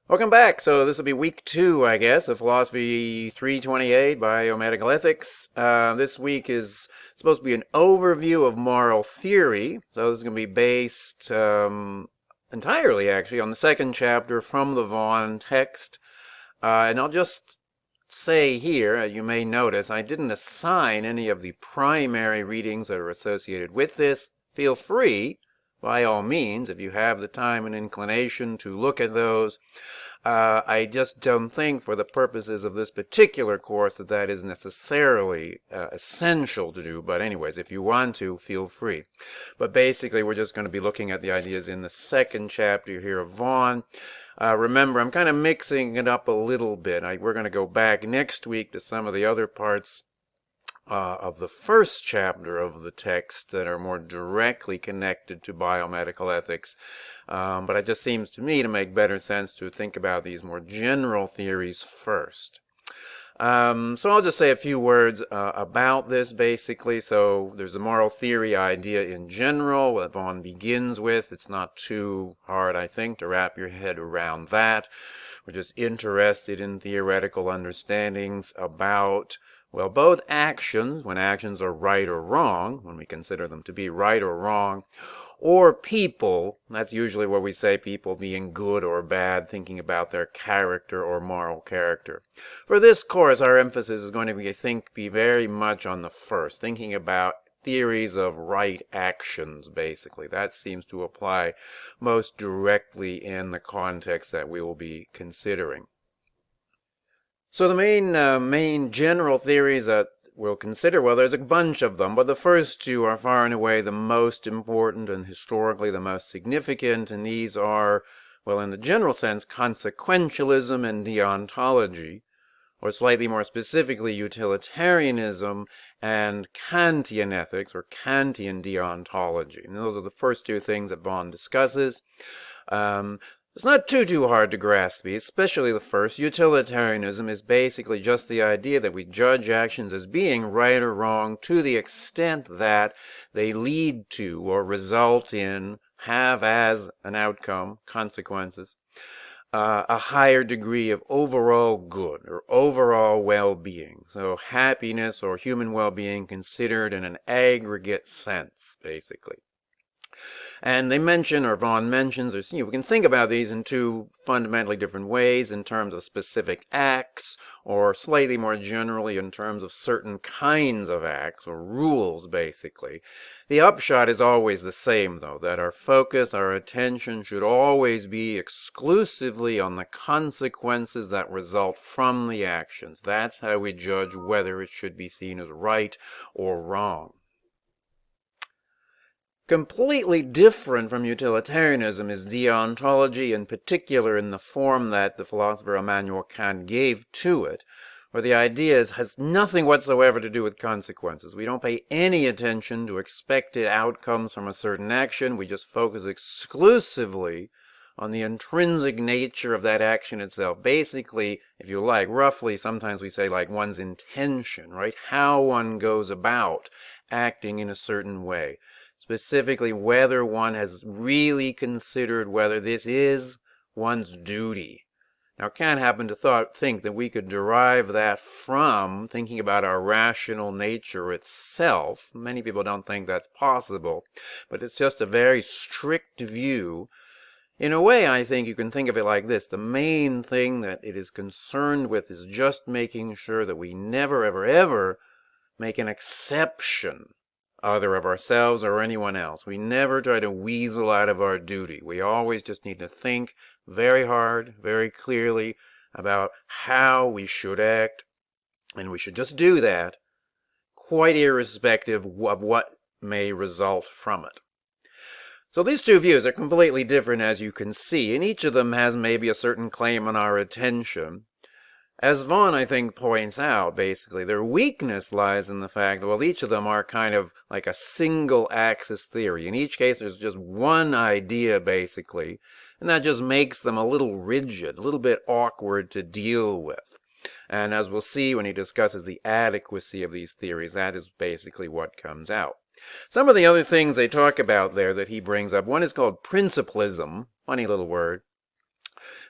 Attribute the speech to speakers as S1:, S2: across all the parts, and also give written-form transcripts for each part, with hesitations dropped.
S1: Welcome back. So this will be week 2, I guess, of Philosophy 328, Biomedical Ethics. This week is supposed to be an overview of moral theory. So this is going to be based entirely, actually, on the second chapter from the Vaughan text. And I'll just say here, as you may notice, I didn't assign any of the primary readings that are associated with this. Feel free, by all means, if you have the time and inclination, to look at those. I just don't think for the purposes of this particular course that is necessarily essential to do. But anyways, if you want to, feel free. But basically, we're just going to be looking at the ideas in the second chapter here of Vaughan. Remember, I'm kind of mixing it up a little bit. We're going to go back next week to some of the other parts of the first chapter of the text that are more directly connected to biomedical ethics. But it just seems to me to make better sense to think about these more general theories first. So I'll just say a few words about this, basically. So there's the moral theory idea in general, what Vaughan begins with. It's not too hard, I think, to wrap your head around that. We're just interested in theoretical understandings about, well, both actions, when actions are right or wrong, when we consider them to be right or wrong, or people. That's usually where we say people being good or bad, thinking about their character or moral character. For this course, our emphasis is going to be, I think, very much on the first, thinking about theories of right actions, basically. That seems to apply most directly in the context that we will be considering. So the main general theories that we'll consider, well, there's a bunch of them, but the first two are far and away the most important and historically the most significant, and these are, well, in the general sense, consequentialism and deontology, or slightly more specifically, utilitarianism and Kantian ethics, or Kantian deontology. And those are the first two things that Vaughan discusses. It's not too hard to grasp these, especially the first. Utilitarianism is basically just the idea that we judge actions as being right or wrong to the extent that they lead to or result in, have as an outcome, consequences, a higher degree of overall good or overall well-being. So happiness or human well-being considered in an aggregate sense, basically. And they mention, or Vaughan mentions, we can think about these in two fundamentally different ways, in terms of specific acts, or slightly more generally in terms of certain kinds of acts, or rules, basically. The upshot is always the same, though, that our focus, our attention should always be exclusively on the consequences that result from the actions. That's how we judge whether it should be seen as right or wrong. Completely different from utilitarianism is deontology, in particular in the form that the philosopher Immanuel Kant gave to it, where the idea has nothing whatsoever to do with consequences. We don't pay any attention to expected outcomes from a certain action. We just focus exclusively on the intrinsic nature of that action itself. Basically, if you like, roughly, sometimes we say like one's intention, right? How one goes about acting in a certain way. Specifically, whether one has really considered whether this is one's duty. Now, Kant happened to think that we could derive that from thinking about our rational nature itself. Many people don't think that's possible, but it's just a very strict view. In a way, I think you can think of it like this. The main thing that it is concerned with is just making sure that we never, ever make an exception, either of ourselves or anyone else. We never try to weasel out of our duty. We always just need to think very hard, very clearly about how we should act, and we should just do that, quite irrespective of what may result from it. So these two views are completely different, as you can see, and each of them has maybe a certain claim on our attention. As Vaughan, I think, points out, basically, their weakness lies in the fact that, well, each of them are kind of like a single-axis theory. In each case, there's just one idea, basically, and that just makes them a little rigid, a little bit awkward to deal with. And as we'll see when he discusses the adequacy of these theories, that is basically what comes out. Some of the other things they talk about there that he brings up, one is called principlism, funny little word.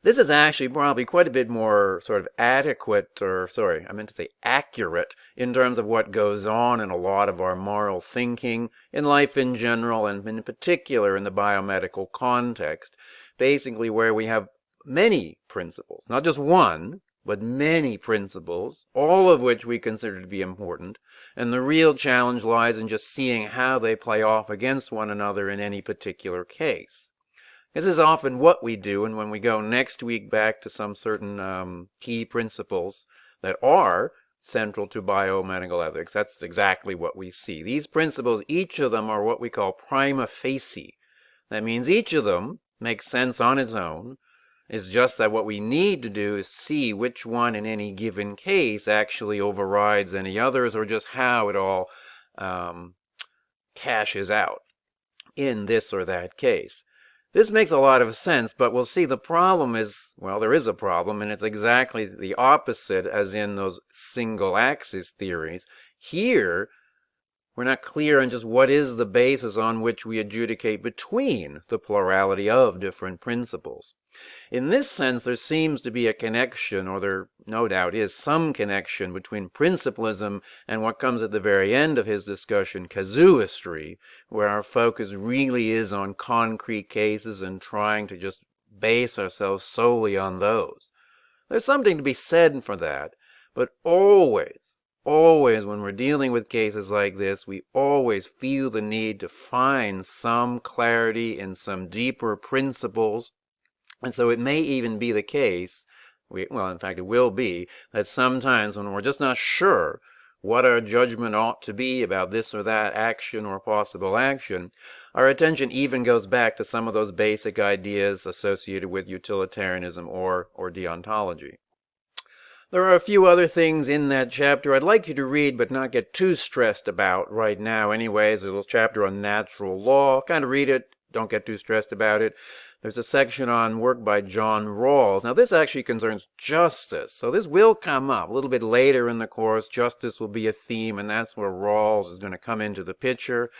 S1: This is actually probably quite a bit more sort of adequate, or sorry, I meant to say accurate, in terms of what goes on in a lot of our moral thinking, in life in general, and in particular in the biomedical context, basically where we have many principles, not just one, but many principles, all of which we consider to be important, and the real challenge lies in just seeing how they play off against one another in any particular case. This is often what we do, and when we go next week back to some certain key principles that are central to biomedical ethics, that's exactly what we see. These principles, each of them are what we call prima facie. That means each of them makes sense on its own. It's just that what we need to do is see which one in any given case actually overrides any others, or just how it all cashes out in this or that case. This makes a lot of sense, but we'll see the problem is, well, there is a problem, and it's exactly the opposite as in those single axis theories. Here, we're not clear on just what is the basis on which we adjudicate between the plurality of different principles. In this sense, there seems to be a connection, or there no doubt is some connection between principlism and what comes at the very end of his discussion, casuistry, where our focus really is on concrete cases and trying to just base ourselves solely on those. There's something to be said for that, but always when we're dealing with cases like this, we always feel the need to find some clarity in some deeper principles. And so it may even be the case, well, in fact, it will be, that sometimes when we're just not sure what our judgment ought to be about this or that action or possible action, our attention even goes back to some of those basic ideas associated with utilitarianism or deontology. There are a few other things in that chapter I'd like you to read but not get too stressed about right now anyways. There's a little chapter on natural law. Kind of read it, don't get too stressed about it. There's a section on work by John Rawls. Now, this actually concerns justice, so this will come up a little bit later in the course. Justice will be a theme, and that's where Rawls is going to come into the picture.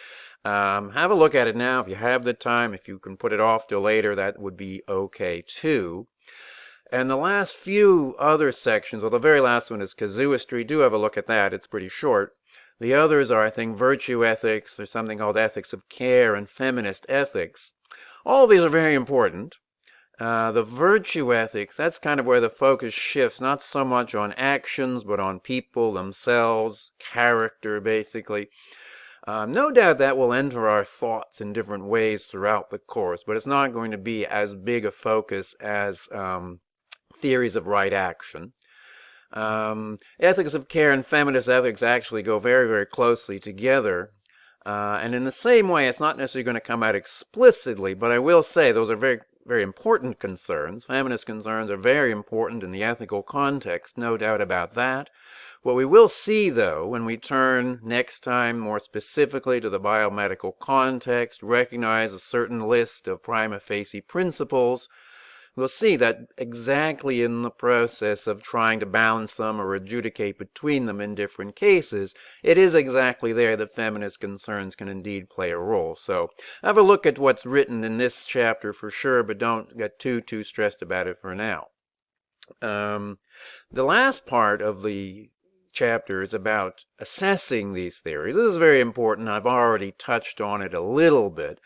S1: Have a look at it now if you have the time. If you can put it off till later, that would be okay too. And the last few other sections, well, the very last one is casuistry. Do have a look at that. It's pretty short. The others are, I think, virtue ethics. There's something called ethics of care and feminist ethics. All of these are very important. The virtue ethics, that's kind of where the focus shifts, not so much on actions, but on people themselves, character, basically. No doubt that will enter our thoughts in different ways throughout the course, but it's not going to be as big a focus as theories of right action. Ethics of care and feminist ethics actually go very, very closely together. And in the same way, it's not necessarily going to come out explicitly, but I will say those are very, very important concerns. Feminist concerns are very important in the ethical context, no doubt about that. What we will see, though, when we turn next time more specifically to the biomedical context, recognize a certain list of prima facie principles, we'll see that exactly in the process of trying to balance them or adjudicate between them in different cases, it is exactly there that feminist concerns can indeed play a role. So have a look at what's written in this chapter for sure, but don't get too stressed about it for now. The last part of the chapter is about assessing these theories. This is very important. I've already touched on it a little bit.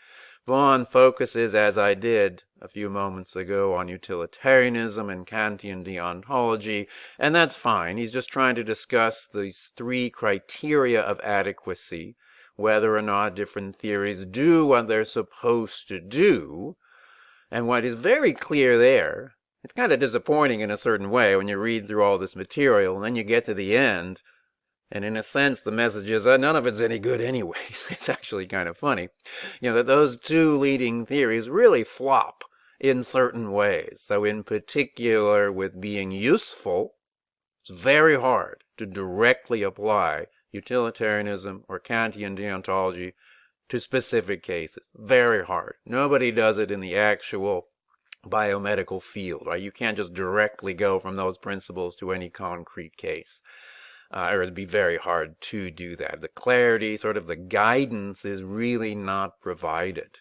S1: Vaughan focuses, as I did a few moments ago, on utilitarianism and Kantian deontology, and that's fine. He's just trying to discuss these three criteria of adequacy, whether or not different theories do what they're supposed to do. And what is very clear there, it's kind of disappointing in a certain way when you read through all this material, and then you get to the end, and in a sense, the message is none of it's any good anyways. It's actually kind of funny, that those two leading theories really flop in certain ways. So in particular, with being useful, it's very hard to directly apply utilitarianism or Kantian deontology to specific cases. Very hard. Nobody does it in the actual biomedical field, right? You can't just directly go from those principles to any concrete case. Or it'd be very hard to do that. The clarity, sort of the guidance, is really not provided.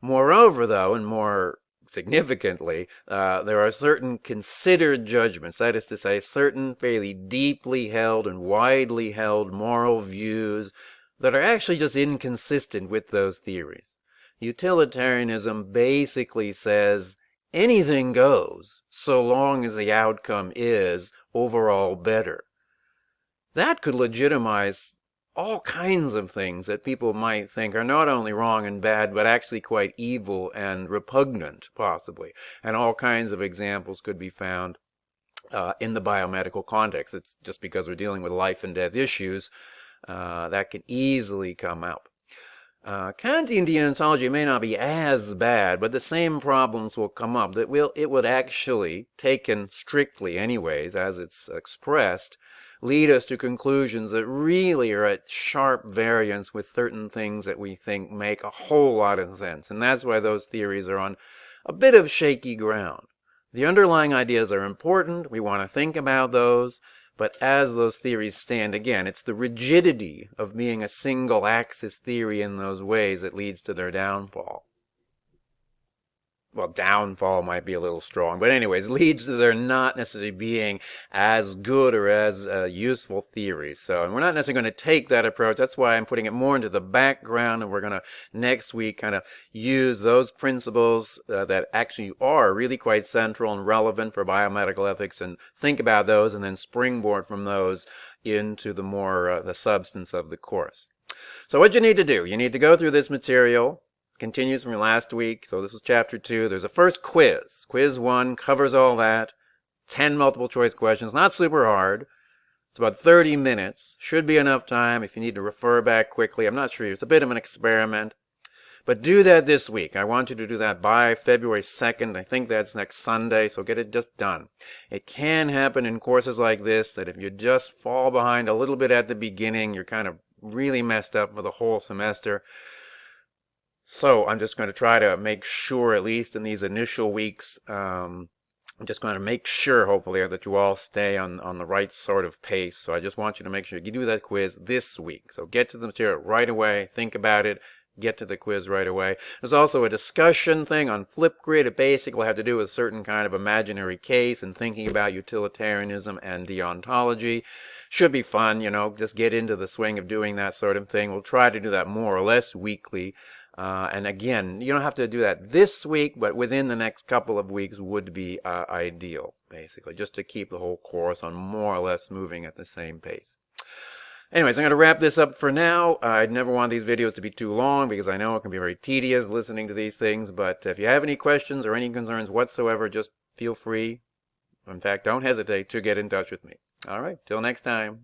S1: Moreover, though, and more significantly, there are certain considered judgments, that is to say, certain fairly deeply held and widely held moral views that are actually just inconsistent with those theories. Utilitarianism basically says anything goes so long as the outcome is overall better. That could legitimize all kinds of things that people might think are not only wrong and bad, but actually quite evil and repugnant, possibly. And all kinds of examples could be found in the biomedical context. It's just because we're dealing with life and death issues that can easily come up. Kantian deontology may not be as bad, but the same problems will come up. It would actually, taken strictly anyways, as it's expressed, lead us to conclusions that really are at sharp variance with certain things that we think make a whole lot of sense. And that's why those theories are on a bit of shaky ground. The underlying ideas are important. We want to think about those. But as those theories stand, again, it's the rigidity of being a single axis theory in those ways that leads to their downfall. Well, downfall might be a little strong, but anyways, leads to their not necessarily being as good or as useful theories. So, and we're not necessarily going to take that approach. That's why I'm putting it more into the background, and we're going to next week kind of use those principles that actually are really quite central and relevant for biomedical ethics, and think about those, and then springboard from those into the more the substance of the course. So what you need to do, you need to go through this material. Continues from last week, so this is chapter 2. There's a first quiz. Quiz 1 covers all that. 10 multiple choice questions, not super hard. It's about 30 minutes. Should be enough time if you need to refer back quickly. I'm not sure. It's a bit of an experiment. But do that this week. I want you to do that by February 2nd. I think that's next Sunday, so get it just done. It can happen in courses like this that if you just fall behind a little bit at the beginning, you're kind of really messed up for the whole semester. So I'm just going to try to make sure, at least in these initial weeks, I'm just going to make sure, hopefully, that you all stay on the right sort of pace. So I just want you to make sure you do that quiz this week. So get to the material right away, think about it, get to the quiz right away. There's also a discussion thing on Flipgrid. It basically had to do with a certain kind of imaginary case and thinking about utilitarianism and deontology. Should be fun, just get into the swing of doing that sort of thing. We'll try to do that more or less weekly. And again, you don't have to do that this week, but within the next couple of weeks would be ideal, basically, just to keep the whole course on more or less moving at the same pace. Anyways, I'm going to wrap this up for now. I'd never want these videos to be too long because I know it can be very tedious listening to these things, but if you have any questions or any concerns whatsoever, just feel free. In fact, don't hesitate to get in touch with me. All right, till next time.